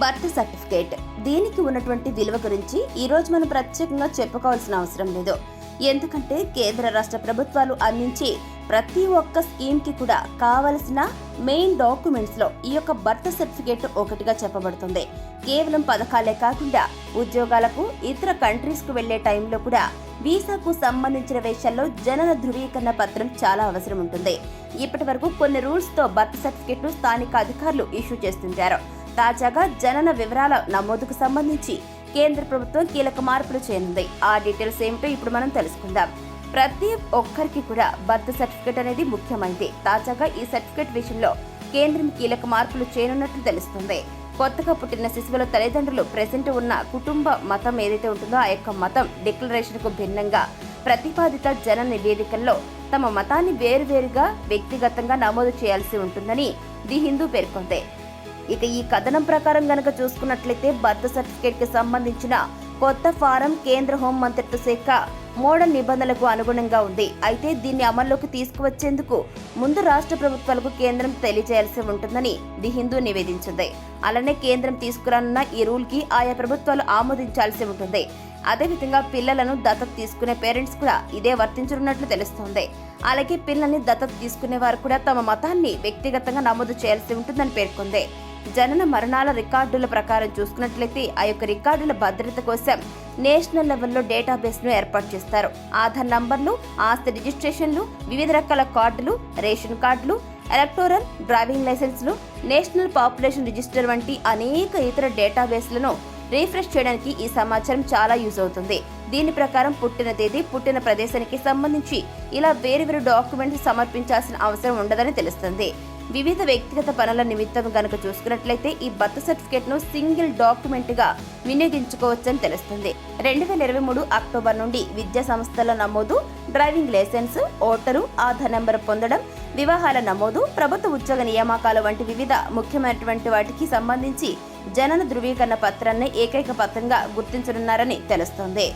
Birth certificate. దీనికి ఉన్నటువంటి విలువ గురించి ఈ రోజు మనం ప్రత్యేకంగా చెప్పుకోవాల్సిన అవసరం లేదు. ఎందుకంటే కేంద్ర రాష్ట్ర ప్రభుత్వాలు అందించే ప్రతి ఒక్క స్కీమ్ కి కూడా కావలసిన మెయిన్ డాక్యుమెంట్స్ లో ఈ యొక్క బర్త్ సర్టిఫికేట్ ఒకటిగా చెప్పబడుతుంది. కేవలం పథకాలే కాకుండా ఉద్యోగాలకు ఇతర కంట్రీస్ కు వెళ్లే టైంలో కూడా వీసాకు సంబంధించిన విషయాల్లో జనన ధృవీకరణ పత్రం చాలా అవసరం ఉంటుంది. ఇప్పటి వరకు కొన్ని రూల్స్ తో బర్త్ సర్టిఫికేట్ ను స్థానిక అధికారులు ఇష్యూ చేస్తుంటారు. తాజాగా జనన వివరాల నమోదుకు సంబంధించి కేంద్ర ప్రభుత్వం కీలక మార్పులు చేయనుంది. ఆ డీటెయిల్స్ ఏమిటో ఇప్పుడు మనం తెలుసుకుందాం. ప్రతి ఒక్కరికి కూడా బర్త్ సర్టిఫికేట్ అనేది ముఖ్యమైనది. తాజాగా ఈ సర్టిఫికేట్ విషయంలో కేంద్రం కీలక మార్పులు చేయనున్నట్లు తెలుస్తుంది. కొత్తగా పుట్టిన శిశువుల తల్లిదండ్రులు ప్రెసెంట్ ఉన్న కుటుంబ మతం ఏదైతే ఉంటుందో ఆ యొక్క మతం డిక్లరేషన్ కు భిన్నంగా ప్రతిపాదిత జనన నివేదికల్లో తమ మతాన్ని వేరువేరుగా వ్యక్తిగతంగా నమోదు చేయాల్సి ఉంటుందని ది హిందూ పేర్కొంది. ఇక ఈ కథనం ప్రకారం గనక చూసుకున్నట్లయితే బర్త్ సర్టిఫికేట్ కి సంబంధించిన కొత్త ఫారం కేంద్ర హోం మంత్రిత్వ శాఖ మోడల్ నిబంధనలకు అనుగుణంగా ఉంది. అయితే దీన్ని అమల్లోకి తీసుకువచ్చేందుకు ముందు రాష్ట్ర ప్రభుత్వాలకు కేంద్రం తెలియజేయాల్సి ఉంటుందని ది హిందూ నివేదించింది. అలానే కేంద్రం తీసుకురానున్న ఈ రూల్ కి ఆయా ప్రభుత్వాలు ఆమోదించాల్సి ఉంటుంది. అదేవిధంగా పిల్లలను దత్తత తీసుకునే పేరెంట్స్ కూడా ఇదే వర్తించనున్నట్లు తెలుస్తోంది. అలాగే పిల్లల్ని దత్తత తీసుకునే వారు కూడా తమ మతాన్ని వ్యక్తిగతంగా నమోదు చేయాల్సి ఉంటుందని పేర్కొంది. జనన మరణాల రికార్డుల ప్రకారం చూసుకున్నట్లయితే ఆ యొక్క రికార్డుల భద్రత కోసం నేషనల్ లెవెల్లో డేటాబేస్ ను ఏర్పాటు చేస్తారు. ఆధార్ నంబర్లు, ఆస్తి రిజిస్ట్రేషన్లు, వివిధ రకాల కార్డులు, రేషన్ కార్డులు, ఎలక్టోరల్, డ్రైవింగ్ లైసెన్స్లు, నేషనల్ పాపులేషన్ రిజిస్టర్ వంటి అనేక ఇతర డేటాబేస్లను రీఫ్రెష్ చేయడానికి ఈ సమాచారం చాలా యూజ్ అవుతుంది. దీని ప్రకారం పుట్టిన తేదీ, పుట్టిన ప్రదేశానికి సంబంధించి ఇలా వేరు డాక్యుమెంట్స్ సమర్పించాల్సిన అవసరం ఉండదని తెలుస్తుంది. వివిధ వ్యక్తిగత పనుల నిమిత్తం గనక చూసుకున్నట్లయితే ఈ బర్త్ సర్టిఫికేట్ ను సింగిల్ డాక్యుమెంట్ గా వినియోగించుకోవచ్చని తెలుస్తుంది. 2023 అక్టోబర్ నుండి విద్యా సంస్థల నమోదు, driving license, voter, Aadhaar number పొందడం, వివాహాల నమోదు, ప్రభుత్వ ఉద్యోగ నియామకాలు వంటి వివిధ ముఖ్యమైనటువంటి వాటికి సంబంధించి జనన ధృవీకరణ పత్రాన్ని ఏకైక పత్రంగా గుర్తించనున్నారని తెలుస్తోంది.